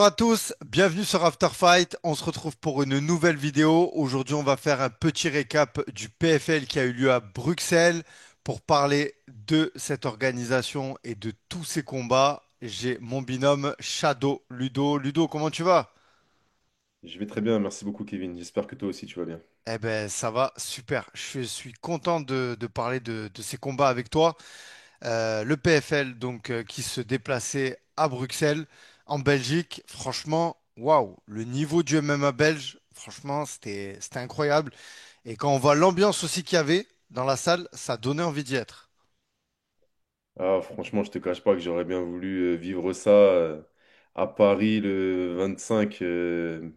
Bonjour à tous, bienvenue sur After Fight. On se retrouve pour une nouvelle vidéo. Aujourd'hui, on va faire un petit récap du PFL qui a eu lieu à Bruxelles pour parler de cette organisation et de tous ces combats. J'ai mon binôme Shadow Ludo. Ludo, comment tu vas? Je vais très bien, merci beaucoup Kevin. J'espère que toi aussi tu vas bien. Eh ben, ça va super. Je suis content de parler de ces combats avec toi. Le PFL donc qui se déplaçait à Bruxelles en Belgique. Franchement, waouh, le niveau du MMA belge, franchement, c'était incroyable. Et quand on voit l'ambiance aussi qu'il y avait dans la salle, ça donnait envie d'y être. Ah, franchement, je te cache pas que j'aurais bien voulu vivre ça à Paris le 25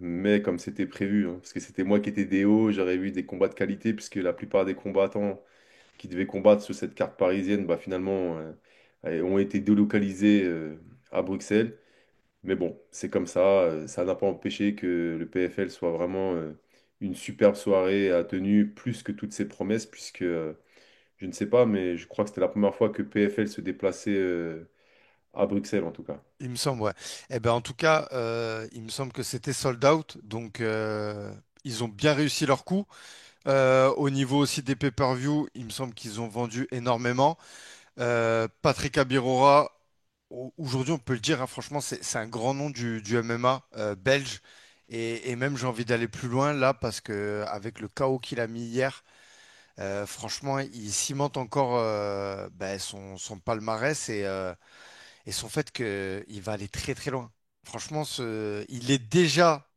mai comme c'était prévu, hein, parce que c'était moi qui étais DO, j'aurais vu des combats de qualité puisque la plupart des combattants qui devaient combattre sur cette carte parisienne, bah, finalement, ont été délocalisés à Bruxelles. Mais bon, c'est comme ça, ça n'a pas empêché que le PFL soit vraiment une superbe soirée à tenue, plus que toutes ses promesses, puisque je ne sais pas, mais je crois que c'était la première fois que PFL se déplaçait à Bruxelles, en tout cas. Il me semble, ouais. Eh ben, en tout cas, il me semble que c'était sold out. Donc, ils ont bien réussi leur coup. Au niveau aussi des pay-per-view, il me semble qu'ils ont vendu énormément. Patrick Abirora, aujourd'hui, on peut le dire, hein, franchement, c'est un grand nom du MMA belge. Et même, j'ai envie d'aller plus loin là, parce que avec le chaos qu'il a mis hier, franchement, il cimente encore ben, son palmarès et son fait qu'il va aller très très loin. Franchement, il est déjà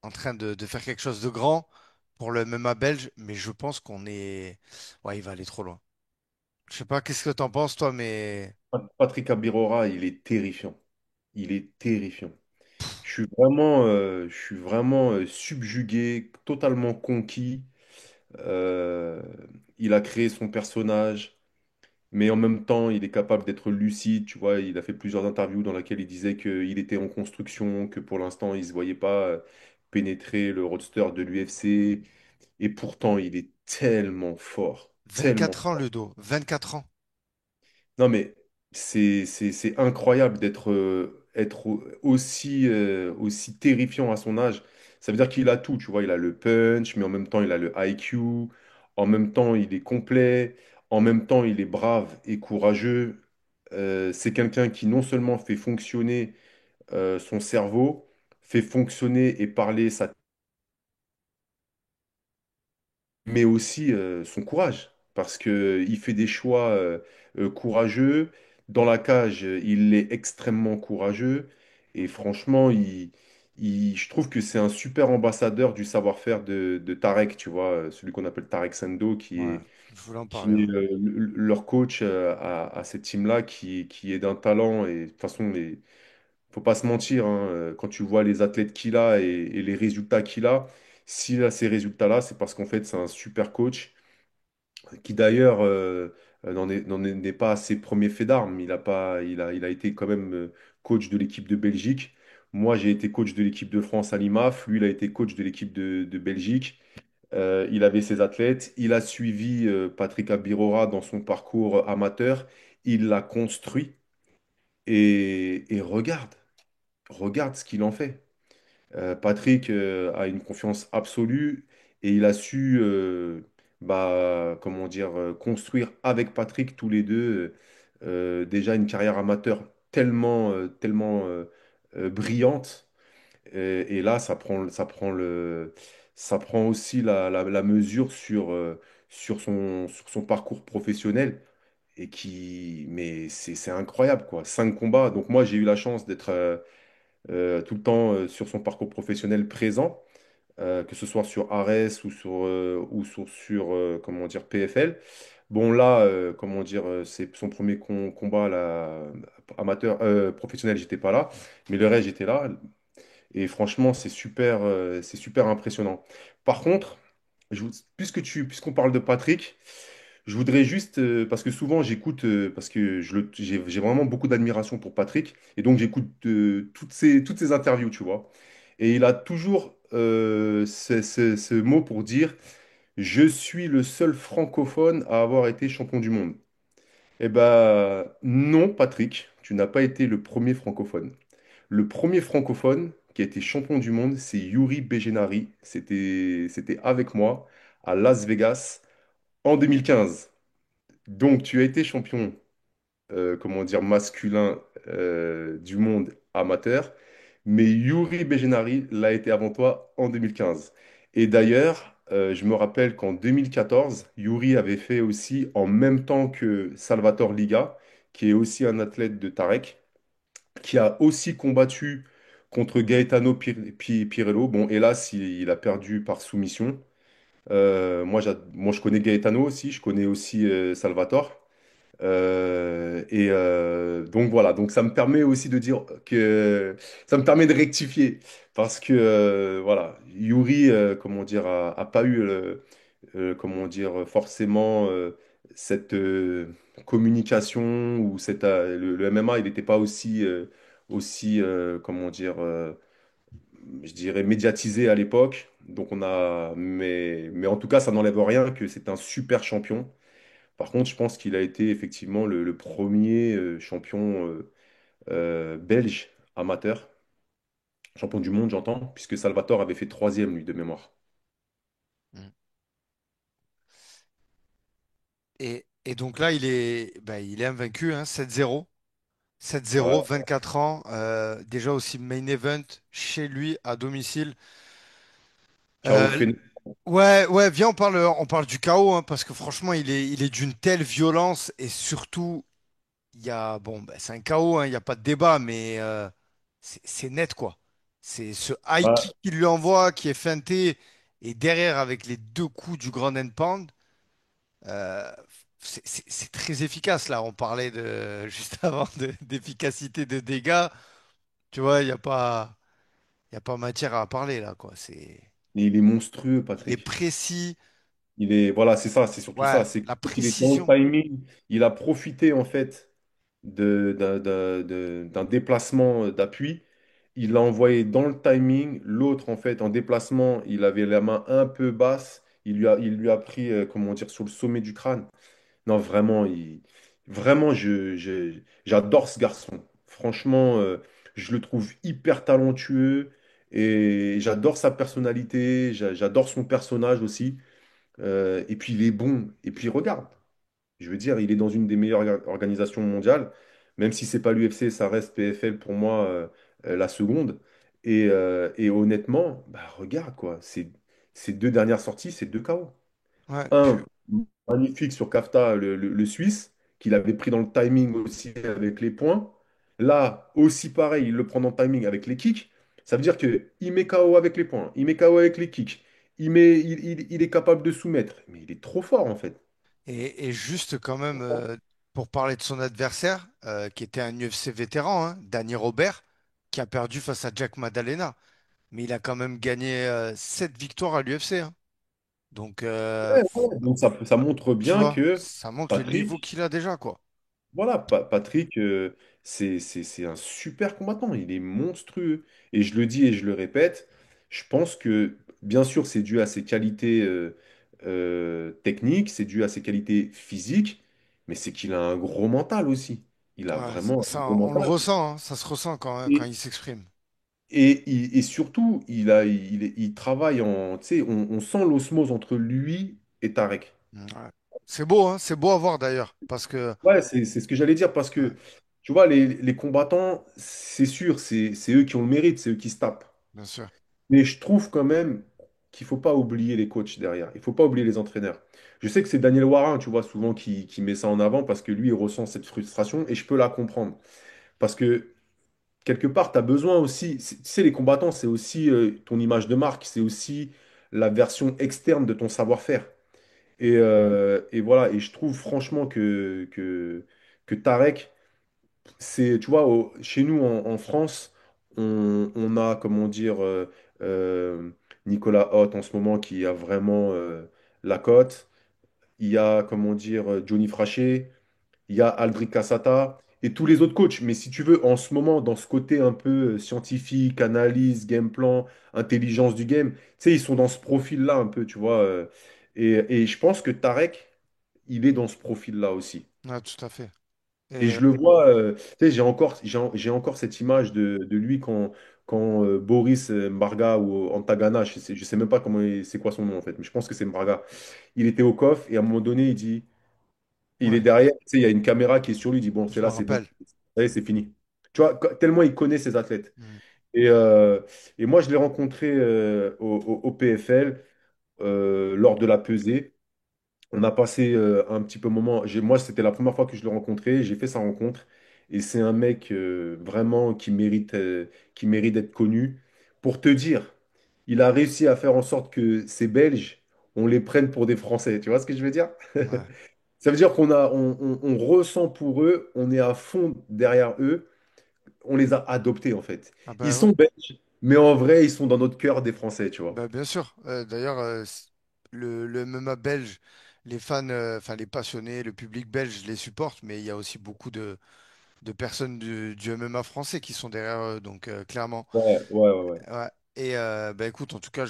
en train de faire quelque chose de grand pour le MMA belge, mais je pense qu'on est... Ouais, il va aller trop loin. Je sais pas, qu'est-ce que t'en penses, toi, mais... Patrick Abirora, il est terrifiant. Il est terrifiant. Je suis vraiment subjugué, totalement conquis. Euh, il a créé son personnage, mais en même temps, il est capable d'être lucide. Tu vois, il a fait plusieurs interviews dans lesquelles il disait qu'il était en construction, que pour l'instant, il ne se voyait pas pénétrer le roadster de l'UFC. Et pourtant, il est tellement fort, tellement 24 ans, fort. Ludo, 24 ans. Non, mais c'est incroyable d'être aussi, aussi terrifiant à son âge. Ça veut dire qu'il a tout, tu vois. Il a le punch, mais en même temps, il a le IQ. En même temps, il est complet. En même temps, il est brave et courageux. C'est quelqu'un qui non seulement fait fonctionner son cerveau, fait fonctionner et parler sa mais aussi son courage, parce que il fait des choix courageux. Dans la cage, il est extrêmement courageux, et franchement, je trouve que c'est un super ambassadeur du savoir-faire de Tarek, tu vois, celui qu'on appelle Tarek Sendo, Ouais, je voulais en qui parler, est ouais. leur coach à cette team-là, qui est d'un talent, et de toute façon, faut pas se mentir, hein, quand tu vois les athlètes qu'il a et les résultats qu'il a, s'il a ces résultats-là, c'est parce qu'en fait, c'est un super coach qui d'ailleurs n'est pas à ses premiers faits d'armes. Il a pas, il a été quand même coach de l'équipe de Belgique. Moi, j'ai été coach de l'équipe de France à l'IMAF. Lui, il a été coach de l'équipe de Belgique. Il avait ses athlètes. Il a suivi Patrick Abirora dans son parcours amateur. Il l'a construit. Et regarde ce qu'il en fait. Patrick a une confiance absolue et il a su, comment dire, construire avec Patrick tous les deux déjà une carrière amateur tellement brillante. Et là, ça prend aussi la mesure sur son parcours professionnel. Mais c'est incroyable, quoi. 5 combats. Donc moi, j'ai eu la chance d'être tout le temps sur son parcours professionnel présent, que ce soit sur Ares ou sur comment dire, PFL. Bon, là, comment dire, c'est son premier combat là, amateur, professionnel, j'étais pas là, mais le reste, j'étais là. Et franchement, c'est super impressionnant. Par contre, puisqu'on parle de Patrick, je voudrais juste, parce que souvent j'écoute, parce que j'ai vraiment beaucoup d'admiration pour Patrick, et donc j'écoute toutes ces interviews, tu vois. Et il a toujours ce mot pour dire, je suis le seul francophone à avoir été champion du monde. Eh ben non, Patrick, tu n'as pas été le premier francophone. Le premier francophone qui a été champion du monde, c'est Yuri Begenari. C'était avec moi à Las Vegas en 2015. Donc, tu as été champion, comment dire, masculin du monde amateur, mais Yuri Begenari l'a été avant toi en 2015. Et d'ailleurs, je me rappelle qu'en 2014, Yuri avait fait aussi en même temps que Salvatore Liga, qui est aussi un athlète de Tarek, qui a aussi combattu contre Gaetano Pirello. Bon, hélas, il a perdu par soumission. Moi, je connais Gaetano aussi, je connais aussi Salvatore. Donc voilà, donc ça me permet aussi de dire que ça me permet de rectifier parce que voilà, Yuri, comment dire, a pas eu, comment dire, forcément cette communication ou le MMA, il n'était pas aussi, comment dire, je dirais médiatisé à l'époque. Donc mais en tout cas, ça n'enlève rien que c'est un super champion. Par contre, je pense qu'il a été effectivement le premier champion belge amateur, champion du monde, j'entends, puisque Salvatore avait fait troisième, lui, de mémoire. Mm. Et donc là, il est invaincu, hein, 7-0. 7-0, Ouais, 24 ans. Déjà aussi main event chez lui à domicile. Ciao Euh, Fenech. ouais, ouais, viens, on parle du chaos, hein, parce que franchement, il est d'une telle violence et surtout, bon, bah, c'est un chaos, hein, il n'y a pas de débat, mais c'est net, quoi. C'est ce high Ouais. kick qu'il lui envoie, qui est feinté, et derrière, avec les deux coups du grand end pound, euh, c'est très efficace, là. On parlait juste avant d'efficacité de dégâts. Tu vois, il y a pas matière à parler, là, quoi. Et il est monstrueux, Il est Patrick. précis. Voilà, c'est ça, c'est surtout Ouais, ça. C'est la qu'il est dans le précision. timing. Il a profité, en fait, d'un déplacement d'appui. Il l'a envoyé dans le timing. L'autre, en fait, en déplacement, il avait la main un peu basse. Il lui a pris, comment dire, sur le sommet du crâne. Non, vraiment, vraiment j'adore ce garçon. Franchement, je le trouve hyper talentueux et j'adore sa personnalité, j'adore son personnage aussi. Et puis il est bon. Et puis regarde, je veux dire, il est dans une des meilleures organisations mondiales. Même si c'est pas l'UFC, ça reste PFL pour moi la seconde. Et honnêtement, bah regarde quoi, ces deux dernières sorties, c'est deux KO. Ouais, Un, magnifique sur Kafta, le Suisse, qu'il avait pris dans le timing aussi avec les points. Là, aussi pareil, il le prend dans le timing avec les kicks. Ça veut dire qu'il met KO avec les points, il met KO avec les kicks, il est capable de soumettre. Mais il est trop fort en fait. et juste quand même, pour parler de son adversaire, qui était un UFC vétéran, hein, Danny Robert, qui a perdu face à Jack Maddalena. Mais il a quand même gagné 7 victoires à l'UFC, hein. Donc, Ouais, ouais. Donc ça montre tu bien vois, que ça montre le niveau Patrick, qu'il a déjà, quoi. voilà, Patrick, c'est un super combattant. Il est monstrueux. Et je le dis et je le répète, je pense que, bien sûr, c'est dû à ses qualités techniques, c'est dû à ses qualités physiques, mais c'est qu'il a un gros mental aussi. Il a Ouais, vraiment un gros on le mental. ressent, hein, ça se ressent quand Et, il s'exprime. et surtout, il travaille tu sais, on sent l'osmose entre lui et Tarek. Ouais. C'est beau à voir d'ailleurs, parce que, Ouais, c'est ce que j'allais dire parce ouais, que, tu vois, les combattants, c'est sûr, c'est eux qui ont le mérite, c'est eux qui se tapent. bien sûr. Mais je trouve quand même qu'il faut pas oublier les coachs derrière. Il faut pas oublier les entraîneurs. Je sais que c'est Daniel Warin, tu vois, souvent qui met ça en avant parce que lui, il ressent cette frustration et je peux la comprendre. Parce que quelque part, tu as besoin aussi, tu sais, les combattants, c'est aussi ton image de marque, c'est aussi la version externe de ton savoir-faire. Et voilà, et je trouve franchement que Tarek, tu vois, chez nous en France, on a, comment dire, Nicolas Hott en ce moment qui a vraiment la cote. Il y a, comment dire, Johnny Fraché, il y a Aldric Cassata et tous les autres coachs. Mais si tu veux, en ce moment, dans ce côté un peu scientifique, analyse, game plan, intelligence du game, tu sais, ils sont dans ce profil-là un peu, tu vois. Et je pense que Tarek, il est dans ce profil-là aussi. Ouais, tout à fait. Et Et je le vois, tu sais, j'ai encore cette image de lui quand Boris Mbarga ou Antagana, je sais même pas c'est quoi son nom en fait, mais je pense que c'est Mbarga. Il était au coff et à un moment donné, il est ouais, derrière, tu sais, il y a une caméra qui est sur lui, il dit, bon, je c'est me là, c'est bon, rappelle. ça y est, c'est fini. Tu vois, tellement il connaît ses athlètes. Mm. Et, euh, et moi, je l'ai rencontré au PFL lors de la pesée. On a passé un petit peu moment. Moi, c'était la première fois que je l'ai rencontré. J'ai fait sa rencontre. Et c'est un mec vraiment qui mérite d'être connu. Pour te dire, il a réussi à faire en sorte que ces Belges, on les prenne pour des Français. Tu vois ce que je veux dire? Ouais. Ça veut dire on ressent pour eux, on est à fond derrière eux. On les a adoptés, en fait. Ah Ils bah ouais. sont Belges, mais en vrai, ils sont dans notre cœur des Français, tu vois. Bah bien sûr. D'ailleurs, le MMA belge, les fans, enfin les passionnés, le public belge les supporte, mais il y a aussi beaucoup de personnes du MMA français qui sont derrière eux, donc clairement. Ouais, ouais, ouais, ouais. Ouais. Et bah écoute, en tout cas,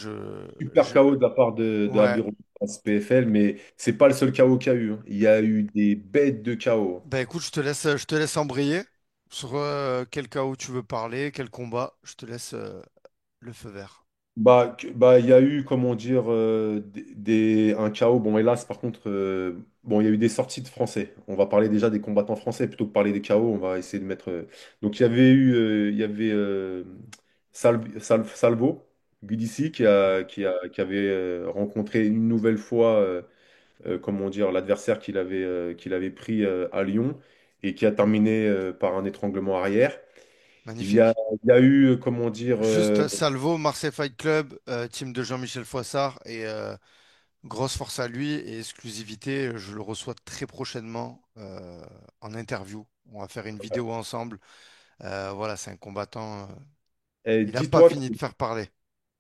Super je, KO de la part de ouais. Abiron à ce PFL, mais c'est pas le seul KO qu'il y a eu, hein. Il y a eu des bêtes de KO. Bah écoute, je te laisse embrayer sur quel KO tu veux parler, quel combat. Je te laisse le feu vert. Bah, il y a eu, comment dire, un KO. Bon, hélas, par contre, bon, il y a eu des sorties de Français. On va parler déjà des combattants français plutôt que parler des KO. On va essayer de mettre. Donc, il y avait Salvo Guidici qui avait rencontré une nouvelle fois. Comment dire, l'adversaire qu'il avait pris à Lyon et qui a terminé par un étranglement arrière. Magnifique. Il y a eu, comment dire, Juste Salvo, Marseille Fight Club, team de Jean-Michel Foissard et grosse force à lui et exclusivité, je le reçois très prochainement en interview. On va faire une vidéo ensemble. Voilà, c'est un combattant. Il n'a pas dis-toi fini de faire parler.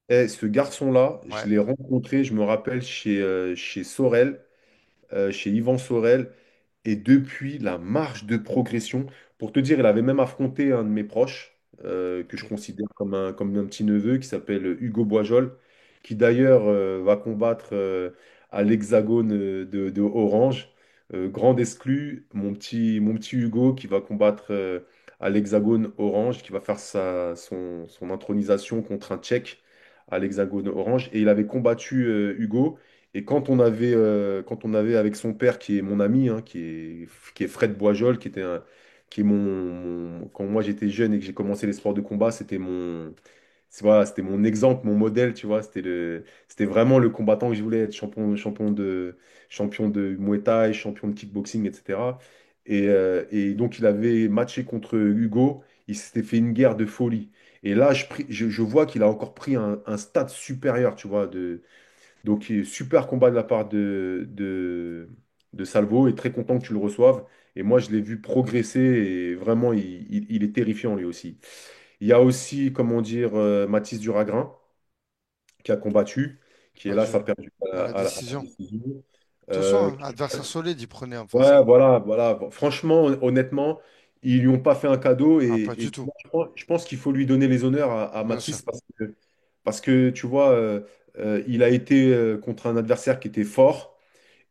ce garçon-là, je Ouais, l'ai rencontré, je me rappelle, chez Sorel, chez Yvan Sorel. Et depuis, la marge de progression, pour te dire, il avait même affronté un de mes proches, que je ok. considère comme un petit neveu, qui s'appelle Hugo Boisjol, qui d'ailleurs va combattre à l'Hexagone de Orange. Grand exclu, mon petit Hugo qui va combattre à l'Hexagone Orange, qui va faire son intronisation contre un Tchèque à l'Hexagone Orange. Et il avait combattu Hugo. Et quand on avait avec son père, qui est mon ami, hein, qui est Fred Boisjol, qui est quand moi j'étais jeune et que j'ai commencé les sports de combat, voilà, c'était mon exemple, mon modèle, tu vois. C'était vraiment le combattant que je voulais être, champion de Muay Thai, champion de kickboxing, etc. Et donc il avait matché contre Hugo, il s'était fait une guerre de folie. Et là, je vois qu'il a encore pris un stade supérieur, tu vois, donc, super combat de la part de Salvo et très content que tu le reçoives. Et moi, je l'ai vu progresser et vraiment, il est terrifiant lui aussi. Il y a aussi, comment dire, Mathis Duragrin qui a combattu, qui est Bah, là, ça a perdu à la à la décision. décision. Attention, Euh, hein, adversaire solide, il prenait en face. ouais, voilà, voilà. Franchement, honnêtement, ils lui ont pas fait un cadeau Ah, pas et du tout. je pense qu'il faut lui donner les honneurs à Bien sûr. Mathis parce que tu vois, il a été contre un adversaire qui était fort.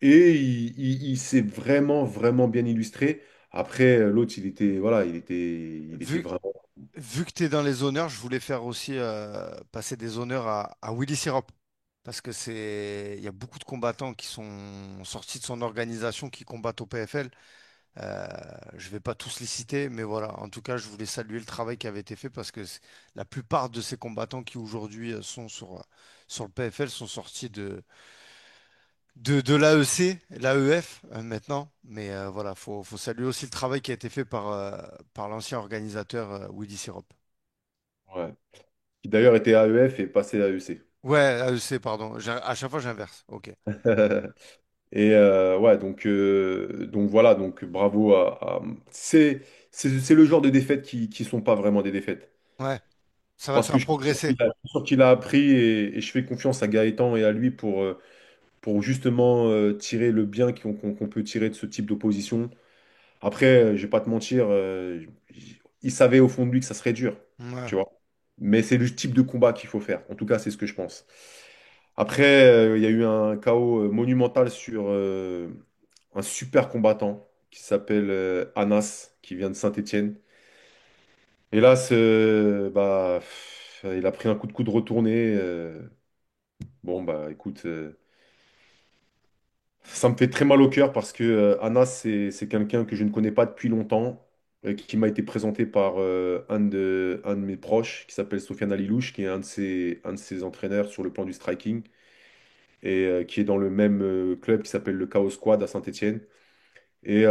Et il s'est vraiment, vraiment bien illustré. Après, l'autre, voilà, il était Vu, vraiment. vu que tu es dans les honneurs, je voulais faire aussi passer des honneurs à Willy Sirop. Parce que il y a beaucoup de combattants qui sont sortis de son organisation, qui combattent au PFL. Euh, je vais pas tous les citer, mais voilà. En tout cas, je voulais saluer le travail qui avait été fait parce que la plupart de ces combattants qui aujourd'hui sont sur le PFL sont sortis de l'AEC, l'AEF maintenant. Mais voilà, faut saluer aussi le travail qui a été fait par l'ancien organisateur Willy Sirop. Ouais. Qui d'ailleurs était AEF et passé AEC. Ouais, AEC, pardon. À chaque fois, j'inverse. Ok. Et ouais, donc voilà, donc bravo c'est le genre de défaites qui sont pas vraiment des défaites. Ouais, ça va te Parce que faire progresser. je suis sûr qu'il a appris et je fais confiance à Gaëtan et à lui pour justement tirer le bien qu'on peut tirer de ce type d'opposition. Après, je vais pas te mentir, il savait au fond de lui que ça serait dur, Ouais, tu vois. Mais c'est le type de combat qu'il faut faire. En tout cas, c'est ce que je pense. Après, il y a eu un chaos monumental sur un super combattant. qui s'appelle Anas, qui vient de Saint-Étienne. Et là, il a pris un coup de coude retourné. Bon, bah écoute, ça me fait très mal au cœur parce que Anas, c'est quelqu'un que je ne connais pas depuis longtemps, qui m'a été présenté par un de mes proches, qui s'appelle Sofiane Alilouche, qui est un de ses entraîneurs sur le plan du striking, et qui est dans le même club qui s'appelle le Chaos Squad à Saint-Étienne. Et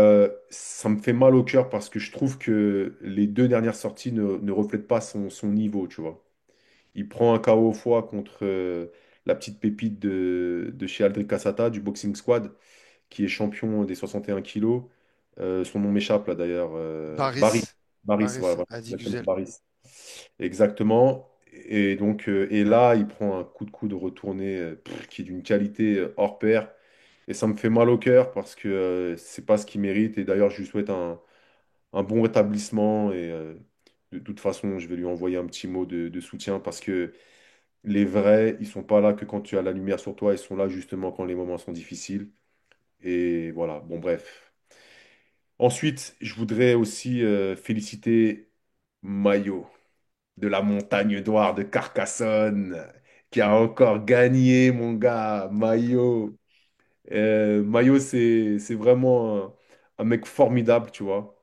ça me fait mal au cœur parce que je trouve que les deux dernières sorties ne reflètent pas son niveau, tu vois. Il prend un KO au foie contre la petite pépite de chez Aldric Cassata, du Boxing Squad, qui est champion des 61 kilos. Son nom m'échappe là d'ailleurs. Baris. Baris. Baris, voilà, Baris, voilà. Adi Il s'appelle Güzel. Baris. Exactement. Et donc, et là, il prend un coup de coude retourné qui est d'une qualité hors pair. Et ça me fait mal au cœur parce que c'est pas ce qu'il mérite. Et d'ailleurs, je lui souhaite un bon rétablissement. Et de toute façon, je vais lui envoyer un petit mot de soutien parce que les vrais, ils sont pas là que quand tu as la lumière sur toi. Ils sont là justement quand les moments sont difficiles. Et voilà, bon, bref. Ensuite, je voudrais aussi féliciter Mayo de la Montagne d'Oire de Carcassonne, qui a encore gagné, mon gars. Mayo. Mayo, c'est vraiment un mec formidable, tu vois,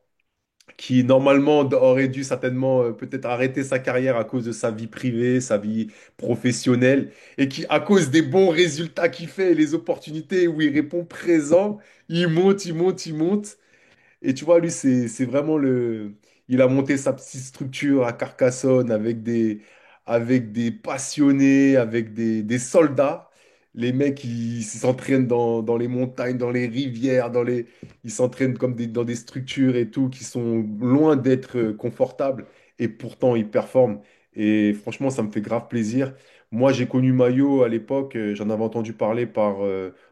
qui normalement aurait dû certainement peut-être arrêter sa carrière à cause de sa vie privée, sa vie professionnelle, et qui, à cause des bons résultats qu'il fait et les opportunités où il répond présent, il monte, il monte, il monte. Et tu vois, lui, c'est vraiment le. Il a monté sa petite structure à Carcassonne avec des passionnés, avec des soldats. Les mecs, ils s'entraînent dans les montagnes, dans les rivières, ils s'entraînent comme dans des structures et tout qui sont loin d'être confortables. Et pourtant, ils performent. Et franchement, ça me fait grave plaisir. Moi, j'ai connu Mayo à l'époque. J'en avais entendu parler par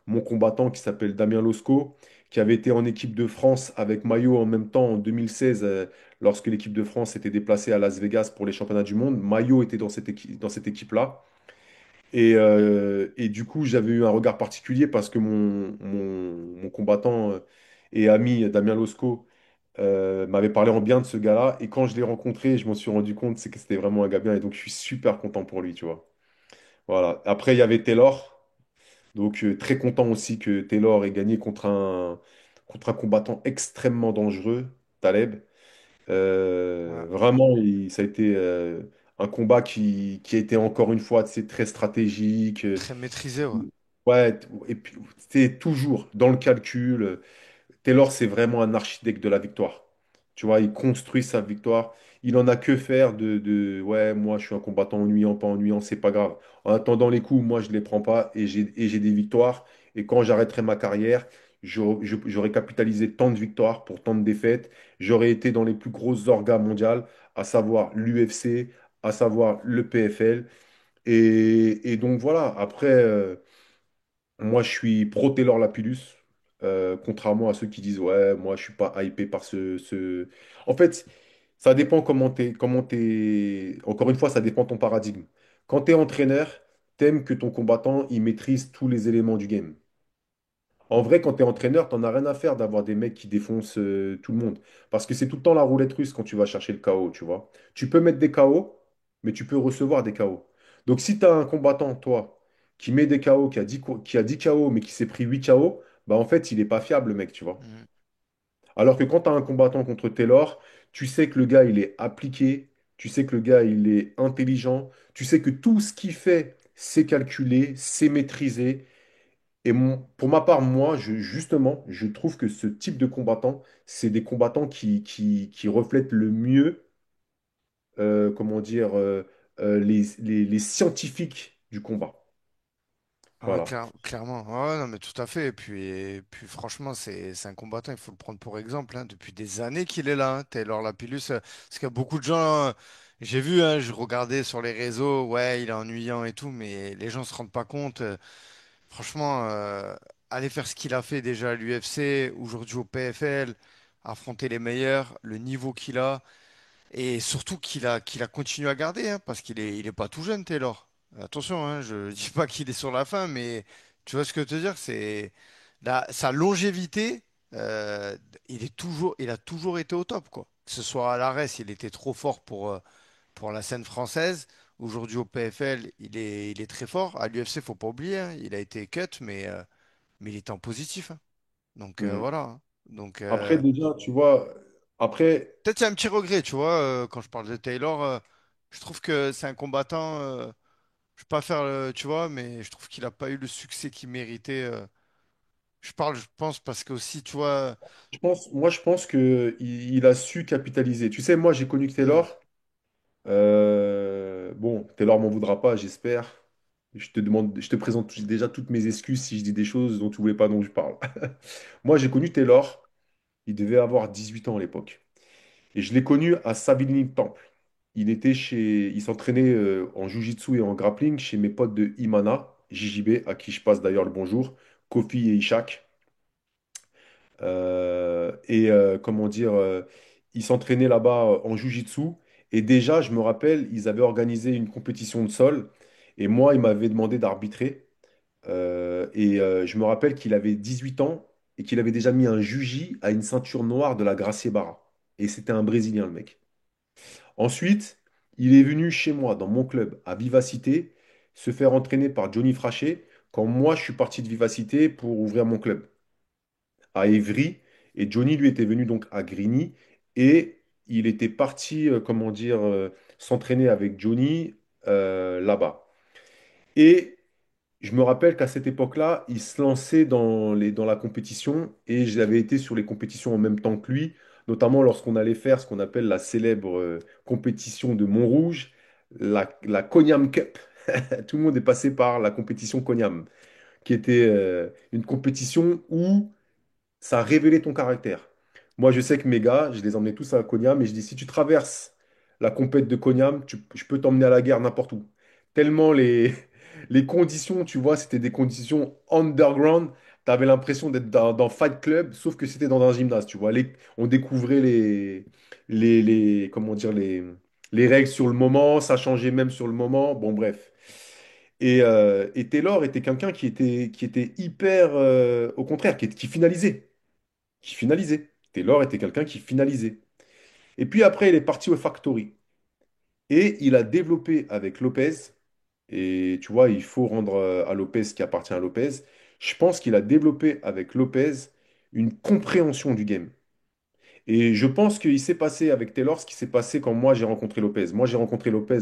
mon combattant qui s'appelle Damien Losco, qui avait été en équipe de France avec Mayo en même temps en 2016, lorsque l'équipe de France s'était déplacée à Las Vegas pour les championnats du monde. Mayo était dans cette équipe-là. Et du coup, j'avais eu un regard particulier parce que mon combattant et ami Damien Losco m'avait parlé en bien de ce gars-là. Et quand je l'ai rencontré, je m'en suis rendu compte c'est que c'était vraiment un gars bien. Et donc, je suis super content pour lui, tu vois. Voilà. Après, il y avait Taylor. Donc, très content aussi que Taylor ait gagné contre un combattant extrêmement dangereux, Taleb. Ouais. Vraiment, ça a été un combat qui a été encore une fois, tu sais, très stratégique. Très maîtrisé, ouais. Ouais, et puis c'est toujours dans le calcul. Taylor, c'est vraiment un architecte de la victoire. Tu vois, il construit sa victoire. Il en a que faire ouais, moi, je suis un combattant ennuyant, pas ennuyant, c'est pas grave. En attendant les coups, moi, je les prends pas et j'ai des victoires. Et quand j'arrêterai ma carrière, j'aurai capitalisé tant de victoires pour tant de défaites. J'aurai été dans les plus grosses orgas mondiales, à savoir l'UFC, à savoir le PFL. Et donc voilà, après. Moi, je suis pro Taylor Lapillus, contrairement à ceux qui disent, ouais, moi, je suis pas hypé par En fait, ça dépend comment t'es. Encore une fois, ça dépend de ton paradigme. Quand tu es entraîneur, t'aimes que ton combattant, il maîtrise tous les éléments du game. En vrai, quand tu es entraîneur, t'en as rien à faire d'avoir des mecs qui défoncent tout le monde. Parce que c'est tout le temps la roulette russe quand tu vas chercher le KO, tu vois. Tu peux mettre des KO, mais tu peux recevoir des KO. Donc si tu as un combattant, toi, qui met des KO, qui a 10 KO, mais qui s'est pris 8 KO, bah en fait, il n'est pas fiable, le mec, tu vois. Mhm. Alors que quand tu as un combattant contre Taylor, tu sais que le gars, il est appliqué, tu sais que le gars, il est intelligent, tu sais que tout ce qu'il fait, c'est calculé, c'est maîtrisé. Et pour ma part, moi, justement, je trouve que ce type de combattant, c'est des combattants qui reflètent le mieux, comment dire, les scientifiques du combat. Ouais, Voilà. clairement. Ouais, non, mais tout à fait. Et puis franchement, c'est un combattant, il faut le prendre pour exemple, hein. Depuis des années qu'il est là, hein, Taylor Lapillus. Parce qu'il y a beaucoup de gens, j'ai vu, hein, je regardais sur les réseaux, ouais, il est ennuyant et tout, mais les gens se rendent pas compte. Franchement, aller faire ce qu'il a fait déjà à l'UFC, aujourd'hui au PFL, affronter les meilleurs, le niveau qu'il a. Et surtout qu'il a continué à garder, hein, parce qu'il est pas tout jeune, Taylor. Attention, hein, je dis pas qu'il est sur la fin, mais tu vois ce que je veux te dire, sa longévité. euh, il a toujours été au top, quoi. Que ce soit à l'ARES, il était trop fort pour la scène française. Aujourd'hui au PFL, il est très fort. À l'UFC, faut pas oublier, hein, il a été cut, mais il était en positif, hein. Donc Mm. voilà, hein. Donc Après, déjà, tu vois, après, peut-être il y a un petit regret, tu vois, quand je parle de Taylor, je trouve que c'est un combattant. Je vais pas faire tu vois, mais je trouve qu'il a pas eu le succès qu'il méritait. Je pense, parce que aussi, tu vois. je pense que il a su capitaliser. Tu sais, moi, j'ai connu Hmm. Taylor. Bon, Taylor m'en voudra pas, j'espère. Je te présente déjà toutes mes excuses si je dis des choses dont tu voulais pas dont je parle. Moi, j'ai connu Taylor. Il devait avoir 18 ans à l'époque. Et je l'ai connu à Savigny Temple. Il s'entraînait en jiu-jitsu et en grappling chez mes potes de Imana, JJB, à qui je passe d'ailleurs le bonjour, Kofi et Ishak. Comment dire, ils s'entraînaient là-bas en jiu-jitsu. Et déjà, je me rappelle, ils avaient organisé une compétition de sol. Et moi, ils m'avaient demandé d'arbitrer. Je me rappelle qu'il avait 18 ans et qu'il avait déjà mis un juji à une ceinture noire de la Gracie Barra. Et c'était un Brésilien, le mec. Ensuite, il est venu chez moi, dans mon club, à Vivacité, se faire entraîner par Johnny Frachet, quand moi, je suis parti de Vivacité pour ouvrir mon club à Évry. Et Johnny, lui, était venu donc à Grigny. Et il était parti, comment dire, s'entraîner avec Johnny là-bas. Et je me rappelle qu'à cette époque-là, il se lançait dans la compétition et j'avais été sur les compétitions en même temps que lui, notamment lorsqu'on allait faire ce qu'on appelle la célèbre compétition de Montrouge, la Cognam Cup. Tout le monde est passé par la compétition Cognam, qui était une compétition où ça a révélé ton caractère. Moi, je sais que mes gars, je les emmenais tous à Cognam et je dis, si tu traverses la compète de Cognam, je peux t'emmener à la guerre n'importe où. Tellement les conditions, tu vois, c'était des conditions underground. Tu avais l'impression d'être dans Fight Club, sauf que c'était dans un gymnase, tu vois. On découvrait comment dire, les règles sur le moment, ça changeait même sur le moment. Bon, bref. Et Taylor était quelqu'un qui était hyper, au contraire, qui finalisait qui finalisait. Taylor était quelqu'un qui finalisait. Et puis après, il est parti au Factory. Et il a développé avec Lopez, et tu vois, il faut rendre à Lopez ce qui appartient à Lopez. Je pense qu'il a développé avec Lopez une compréhension du game. Et je pense qu'il s'est passé avec Taylor ce qui s'est passé quand moi j'ai rencontré Lopez. Moi j'ai rencontré Lopez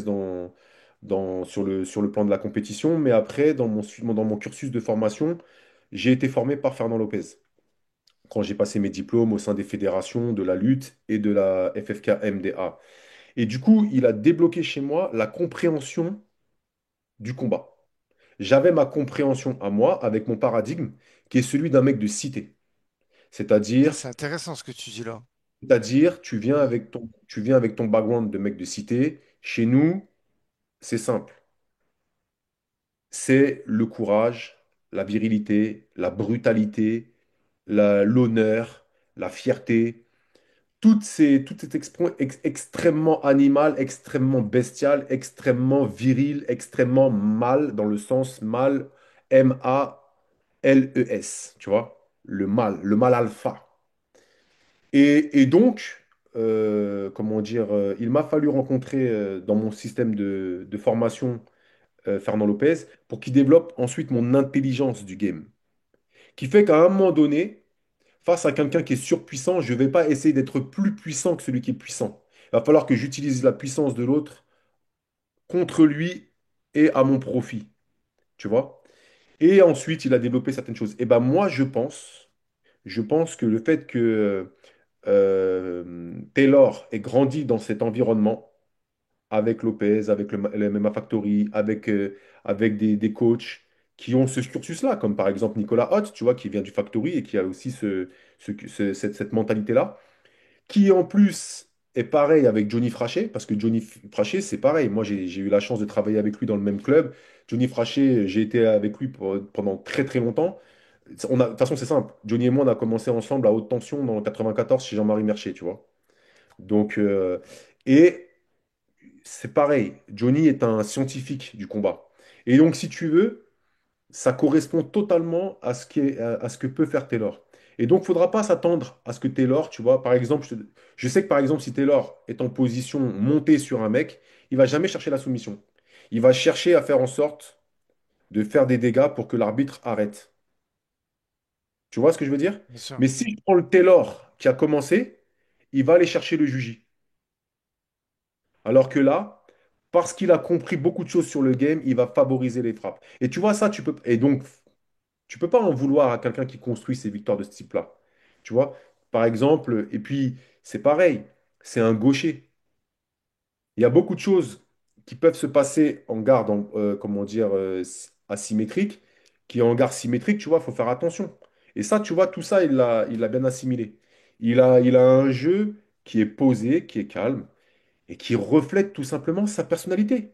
sur le plan de la compétition, mais après, dans mon cursus de formation, j'ai été formé par Fernand Lopez quand j'ai passé mes diplômes au sein des fédérations de la lutte et de la FFK MDA. Et du coup, il a débloqué chez moi la compréhension du combat. J'avais ma compréhension à moi avec mon paradigme qui est celui d'un mec de cité. Ça, C'est-à-dire, c'est intéressant ce que tu dis là. c'est-à-dire, Hmm. tu viens avec ton background de mec de cité. Chez nous, c'est simple. C'est le courage, la virilité, la brutalité, l'honneur, la fierté. Tout est extrêmement animal, extrêmement bestial, extrêmement viril, extrêmement mâle, dans le sens mâle, males, tu vois, le mâle alpha. Et donc, comment dire, il m'a fallu rencontrer dans mon système de formation Fernand Lopez pour qu'il développe ensuite mon intelligence du game. Qui fait qu'à un moment donné, face à quelqu'un qui est surpuissant, je ne vais pas essayer d'être plus puissant que celui qui est puissant. Il va falloir que j'utilise la puissance de l'autre contre lui et à mon profit, tu vois. Et ensuite, il a développé certaines choses. Et ben moi, je pense que le fait que Taylor ait grandi dans cet environnement, avec Lopez, avec le MMA Factory, avec des coachs qui ont ce cursus-là, comme par exemple Nicolas Hott, tu vois, qui vient du Factory et qui a aussi cette mentalité-là, qui en plus est pareil avec Johnny Frachet, parce que Johnny Frachet, c'est pareil. Moi, j'ai eu la chance de travailler avec lui dans le même club. Johnny Frachet, j'ai été avec lui pendant très très longtemps. De toute façon, c'est simple. Johnny et moi, on a commencé ensemble à haute tension dans le 94 chez Jean-Marie Mercier, tu vois. Donc, et c'est pareil. Johnny est un scientifique du combat. Et donc, si tu veux, ça correspond totalement à ce que peut faire Taylor. Et donc, il ne faudra pas s'attendre à ce que Taylor, tu vois, par exemple, je sais que par exemple, si Taylor est en position montée sur un mec, il va jamais chercher la soumission. Il va chercher à faire en sorte de faire des dégâts pour que l'arbitre arrête. Tu vois ce que je veux dire? bien sûr. Mais si je prends le Taylor qui a commencé, il va aller chercher le juji. Alors que là, parce qu'il a compris beaucoup de choses sur le game, il va favoriser les frappes. Et tu vois ça, tu peux et donc tu peux pas en vouloir à quelqu'un qui construit ses victoires de ce type-là. Tu vois? Par exemple, et puis c'est pareil, c'est un gaucher. Il y a beaucoup de choses qui peuvent se passer en garde, comment dire, asymétrique, qui en garde symétrique, tu vois, il faut faire attention. Et ça, tu vois, tout ça, il l'a bien assimilé. Il a un jeu qui est posé, qui est calme, et qui reflète tout simplement sa personnalité.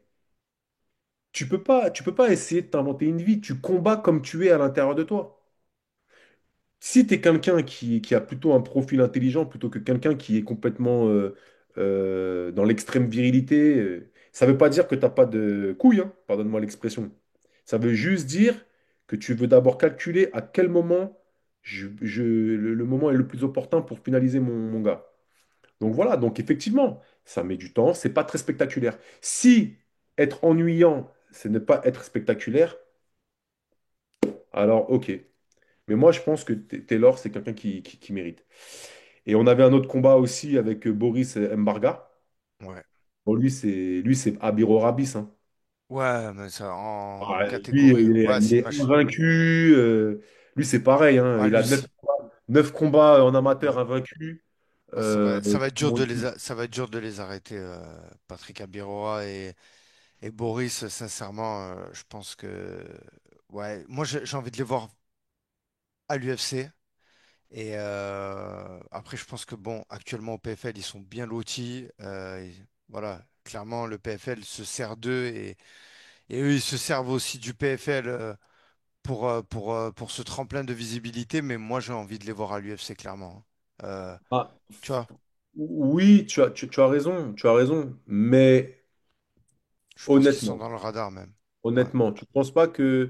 Tu peux pas essayer de t'inventer une vie. Tu combats comme tu es à l'intérieur de toi. Si tu es quelqu'un qui a plutôt un profil intelligent plutôt que quelqu'un qui est complètement dans l'extrême virilité, ça ne veut pas dire que tu n'as pas de couilles, hein, pardonne-moi l'expression. Ça veut juste dire que tu veux d'abord calculer à quel moment le moment est le plus opportun pour finaliser mon gars. Donc voilà, donc effectivement, ça met du temps, c'est pas très spectaculaire. Si être ennuyant, c'est ne pas être spectaculaire, alors ok. Mais moi, je pense que Taylor, c'est quelqu'un qui mérite. Et on avait un autre combat aussi avec Boris Mbarga. Ouais. Bon, lui, c'est Abiro Rabis, hein. Ouais, mais ça, en Ah, lui, catégorie. il est, Ouais, il c'est une est machine. invaincu. Lui, c'est pareil, hein. Ouais, Il a lui, 9 combats en amateur ouais. invaincus. Ouais, ça va être dur Comment de dire. ça va être dur de les arrêter, Patrick Abirora et Boris. Sincèrement, je pense que, ouais, moi, j'ai envie de les voir à l'UFC. Et après, je pense que bon, actuellement au PFL, ils sont bien lotis. Voilà, clairement, le PFL se sert d'eux et eux, ils se servent aussi du PFL pour ce tremplin de visibilité. Mais moi, j'ai envie de les voir à l'UFC, clairement, hein. Ah, Tu vois, oui, tu as raison, tu as raison. Mais je pense qu'ils sont honnêtement, dans le radar même. Ouais, honnêtement, tu ne penses pas que,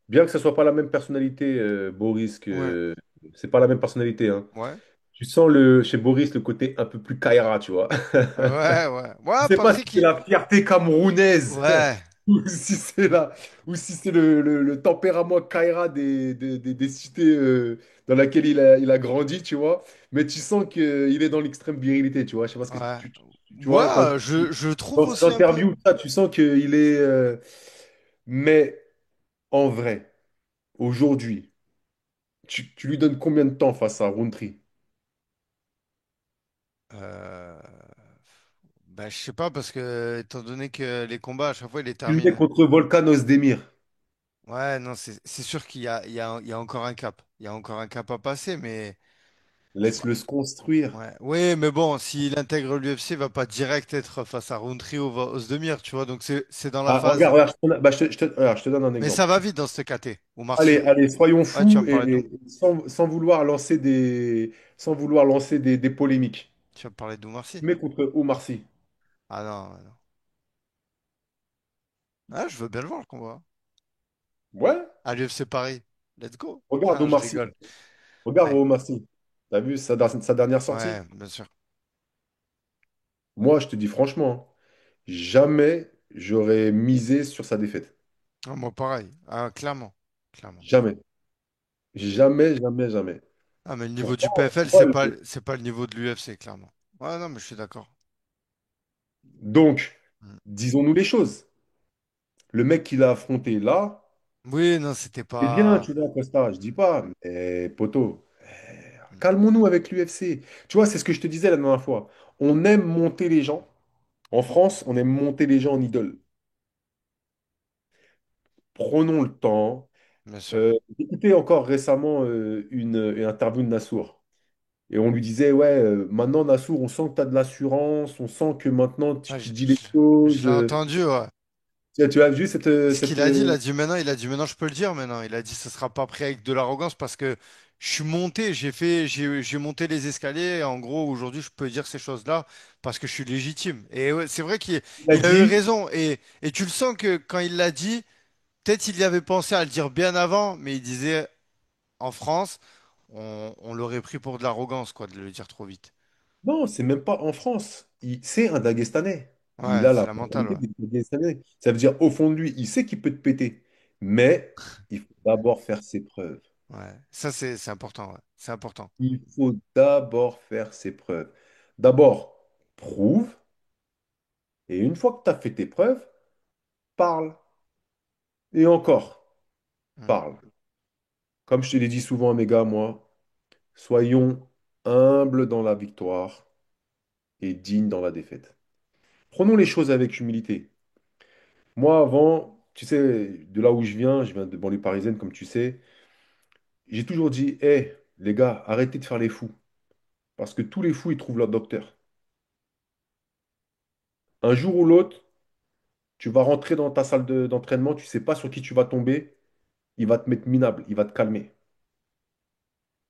bien que ce soit pas la même personnalité, Boris, ouais, que c'est pas la même personnalité, hein. ouais, Tu sens chez Boris le côté un peu plus Kaira, tu vois. ouais, ouais. Je Ouais, sais pas si Patrick, c'est la fierté camerounaise ouais, ou si c'est ou si c'est le tempérament Kaira des cités dans laquelle il a grandi, tu vois. Mais tu sens qu'il est dans l'extrême virilité, tu vois. Je sais pas ce que ouais. tu vois, Moi, je trouve dans ses aussi un peu. interviews, ça, tu sens qu'il est. Mais en vrai, aujourd'hui, tu lui donnes combien de temps face à Rountree? euh, je sais pas, parce que, étant donné que les combats, à chaque fois, ils les Tu le mets terminent. contre Volkan Ozdemir. Ouais, non, c'est sûr qu'il y a encore un cap. Il y a encore un cap à passer, mais. Laisse-le se construire. Ouais. Oui, mais bon, s'il intègre l'UFC, il va pas direct être face à Rountree ou Ozdemir, tu vois. Donc, c'est dans la Ah, phase. regarde, regarde, je te donne un Mais ça exemple. va vite dans ce KT. Ou Allez, Marcy. allez, soyons Ouais, tu vas fous me parler et sans vouloir lancer des polémiques. tu vas me parler d'Oumarcy. Mais contre Omar Sy. Ah non, non. Ah, je veux bien le voir le combat. Ouais, À l'UFC Paris. Let's go. regarde Ah, je Omar Sy. rigole. Regarde Ouais, Omar Sy. T'as vu sa dernière ouais, sortie? bien sûr. Moi, je te dis franchement, hein, jamais j'aurais misé sur sa défaite. Ah, moi, pareil. Ah, clairement. Clairement. Jamais. Jamais, jamais, jamais. Ah, mais le niveau du Pourtant, tu PFL, vois, c'est pas le niveau de l'UFC, clairement. Ouais, non, mais je suis d'accord. donc, Mm. disons-nous les choses. Le mec qu'il a affronté là, Oui, non, c'était c'est bien, pas. tu vois, Costa, je dis pas, mais poto. Mm. Calmons-nous avec l'UFC. Tu vois, c'est ce que je te disais la dernière fois. On aime monter les gens. En France, on aime monter les gens en idole. Prenons le temps. Bien sûr. J'ai écouté encore récemment une interview de Nassour. Et on lui disait, ouais, maintenant, Nassour, on sent que tu as de l'assurance, on sent que maintenant, tu, Ah, tu dis les je choses. l'ai entendu, ouais. Tu as vu cette... Ce qu'il a dit, il a dit maintenant, je peux le dire maintenant. Il a dit, ce sera pas pris avec de l'arrogance parce que je suis monté, j'ai monté les escaliers. Et en gros, aujourd'hui, je peux dire ces choses-là parce que je suis légitime. Et ouais, c'est vrai il a il a eu dit, raison. Et tu le sens que quand il l'a dit, peut-être il y avait pensé à le dire bien avant, mais il disait, en France, on l'aurait pris pour de l'arrogance, quoi, de le dire trop vite. Non, c'est même pas en France. C'est un Daguestanais. Il Ouais, a c'est la la mentale, mentalité ouais. des Daguestanais. Ça veut dire, au fond de lui, il sait qu'il peut te péter. Mais il faut d'abord faire ses preuves. Ouais. Ça, c'est important, ouais. C'est important. Il faut d'abord faire ses preuves. D'abord, prouve. Et une fois que tu as fait tes preuves, parle. Et encore, Mm. parle. Comme je te l'ai dit souvent à mes gars, moi, soyons humbles dans la victoire et dignes dans la défaite. Prenons les choses avec humilité. Moi, avant, tu sais, de là où je viens de banlieue parisienne, comme tu sais, j'ai toujours dit, hé, les gars, arrêtez de faire les fous. Parce que tous les fous, ils trouvent leur docteur. Un jour ou l'autre, tu vas rentrer dans ta salle d'entraînement, tu sais pas sur qui tu vas tomber, il va te mettre minable, il va te calmer.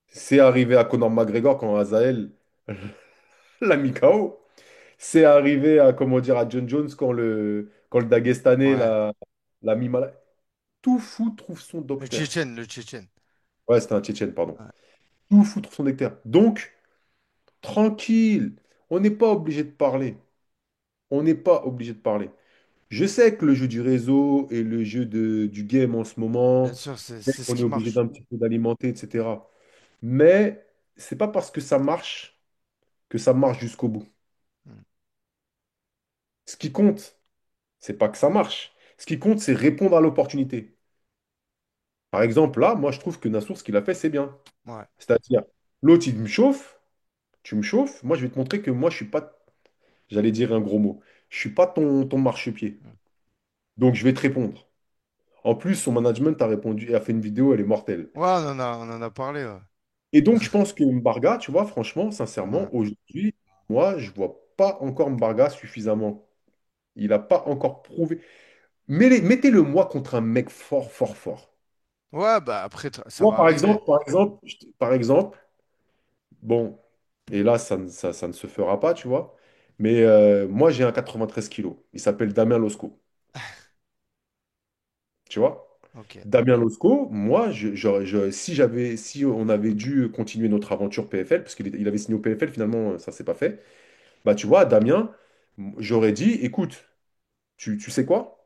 C'est arrivé à Conor McGregor quand Azael l'a mis KO. C'est arrivé à, comment dire, à John Jones quand le Dagestanais Ouais. l'a mis malade. Tout fou trouve son Le docteur. Tchétchène, le Tchétchène. Ouais, c'était un Tchétchène, pardon. Ouais. Tout fou trouve son docteur. Donc, tranquille, on n'est pas obligé de parler. On n'est pas obligé de parler. Je sais que le jeu du réseau et le jeu du game en ce Bien moment, sûr, c'est ce on est qui obligé marche. d'un petit peu d'alimenter, etc. Mais c'est pas parce que ça marche jusqu'au bout. Mm. Ce qui compte, c'est pas que ça marche. Ce qui compte, c'est répondre à l'opportunité. Par exemple, là, moi, je trouve que Nassour, ce qu'il a fait, c'est bien. Ouais. C'est-à-dire, l'autre, il me chauffe, tu me chauffes, moi, je vais te montrer que moi, je suis pas, j'allais dire un gros mot, je suis pas ton marchepied. Mm. Donc, je vais te répondre. En plus, son management a répondu et a fait une vidéo, elle est mortelle. Ouais, on en a parlé, ouais. Et donc, je pense que Mbarga, tu vois, franchement, Ouais. sincèrement, aujourd'hui, moi, je vois pas encore Mbarga suffisamment. Il n'a pas encore prouvé. Mettez-le moi contre un mec fort, fort, fort. Ouais, bah après, ça Moi, va arriver. par exemple, bon, et là, ça ne se fera pas, tu vois, mais moi, j'ai un 93 kilos. Il s'appelle Damien Losco, tu vois. Ok. Damien Losco, moi, si on avait dû continuer notre aventure PFL, parce il avait signé au PFL, finalement, ça s'est pas fait. Bah, tu vois, Damien, j'aurais dit, écoute, tu sais quoi?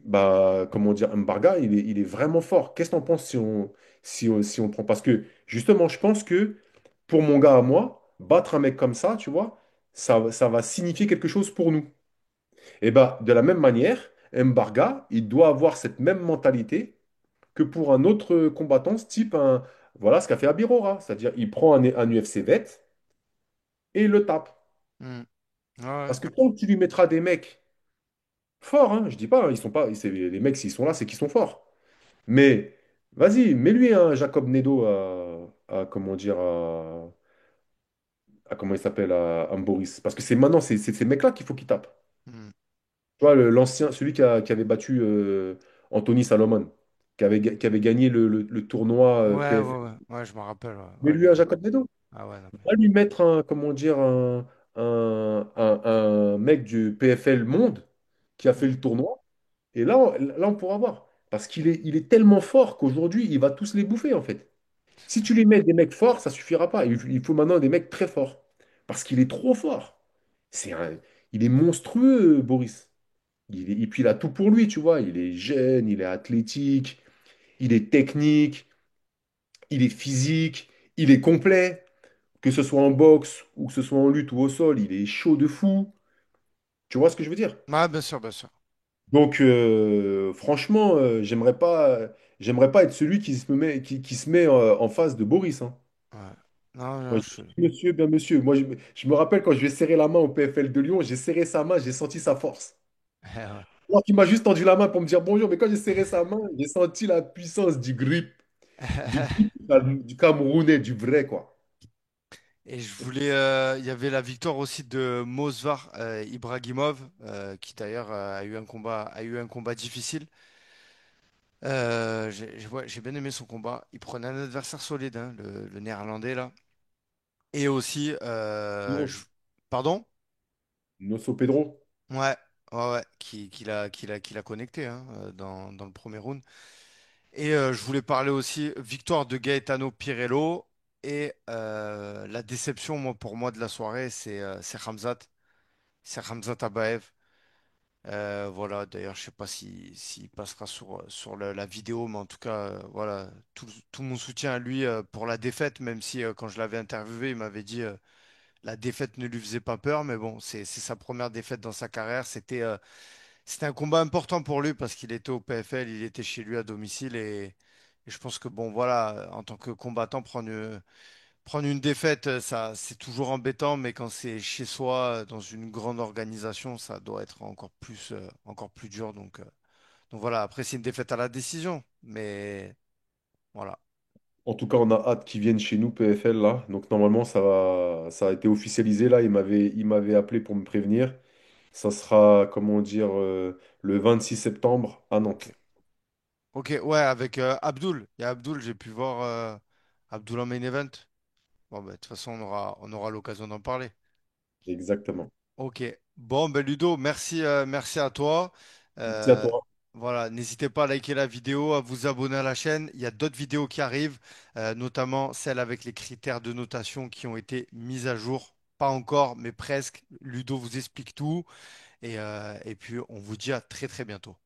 Bah, comment dire, Mbarga, il est vraiment fort. Qu'est-ce que t'en penses si on prend? Parce que, justement, je pense que pour mon gars à moi, battre un mec comme ça, tu vois, ça va signifier quelque chose pour nous. Et bah, de la même manière, Mbarga, il doit avoir cette même mentalité que pour un autre combattant, ce type, voilà ce qu'a fait Abirora. C'est-à-dire, il prend un UFC vet et il le tape. Mm. Ouais. Parce que tant que tu lui mettras des mecs forts, hein, je dis pas, ils sont pas, les mecs, s'ils sont là, c'est qu'ils sont forts. Mais vas-y, mets-lui un Jacob Nedo comment dire, comment il s'appelle, à un Boris. Parce que c'est maintenant, c'est ces mecs-là qu'il faut qu'il tape. Mm. Tu vois, l'ancien, celui qui avait battu Anthony Salomon, qui avait gagné le tournoi Ouais, PFL. ouais, ouais. Ouais, je me rappelle. Ouais, ouais, Mets-lui un Jacob Nedo. Ah ouais, non, mais... Va lui mettre un, comment dire, un mec du PFL Monde qui a fait Mm. le tournoi. Et là, on pourra voir. Parce il est tellement fort qu'aujourd'hui, il va tous les bouffer, en fait. Si tu lui mets des mecs forts, ça suffira pas. Il faut maintenant des mecs très forts. Parce qu'il est trop fort. Il est monstrueux, Boris. Et puis il a tout pour lui, tu vois. Il est jeune, il est athlétique, il est technique, il est physique, il est complet. Que ce soit en boxe ou que ce soit en lutte ou au sol, il est chaud de fou. Tu vois ce que je veux dire? Ouais, bien sûr, bien sûr. Donc, franchement, j'aimerais pas être celui qui se met en face de Boris, hein. Ouais. Non, Moi, non, je dis, monsieur, bien monsieur. Moi, je me rappelle quand je lui ai serré la main au PFL de Lyon, j'ai serré sa main, j'ai senti sa force. Ouais. Alors qu'il m'a juste tendu la main pour me dire bonjour, mais quand j'ai serré sa main, j'ai senti la puissance du grip du Camerounais, du vrai, quoi. Et je voulais, il y avait la victoire aussi de Mosvar Ibragimov, qui d'ailleurs a eu un combat difficile. Ouais, j'ai bien aimé son combat. Il prenait un adversaire solide, hein, le néerlandais là. Et aussi, pardon? Nosso Pedro. Ouais, ouais, ouais, qui l'a connecté hein, dans le premier round. Et je voulais parler aussi victoire de Gaetano Pirello. Et la déception, moi, pour moi, de la soirée, c'est Khamzat. C'est Khamzat Abaev. Voilà, d'ailleurs, je sais pas s'il passera sur la vidéo, mais en tout cas, voilà, tout mon soutien à lui pour la défaite, même si quand je l'avais interviewé, il m'avait dit la défaite ne lui faisait pas peur, mais bon, c'est sa première défaite dans sa carrière. C'était un combat important pour lui parce qu'il était au PFL, il était chez lui à domicile et je pense que bon, voilà, en tant que combattant, prendre une défaite, ça, c'est toujours embêtant, mais quand c'est chez soi, dans une grande organisation, ça doit être encore plus dur. Donc voilà, après, c'est une défaite à la décision, mais voilà. En tout cas, on a hâte qu'ils viennent chez nous, PFL, là. Donc normalement, ça a été officialisé, là. Il m'avait appelé pour me prévenir. Ça sera, comment dire, le 26 septembre à Ok. Nantes. Ok, ouais, avec Abdul. Il y a Abdul, j'ai pu voir Abdul en main event. Bon, bah, de toute façon, on aura l'occasion d'en parler. Exactement. Ok. Bon, ben Ludo, merci à toi. Merci à Euh, toi. voilà, n'hésitez pas à liker la vidéo, à vous abonner à la chaîne. Il y a d'autres vidéos qui arrivent, notamment celles avec les critères de notation qui ont été mises à jour. Pas encore, mais presque. Ludo vous explique tout. Et puis, on vous dit à très très bientôt.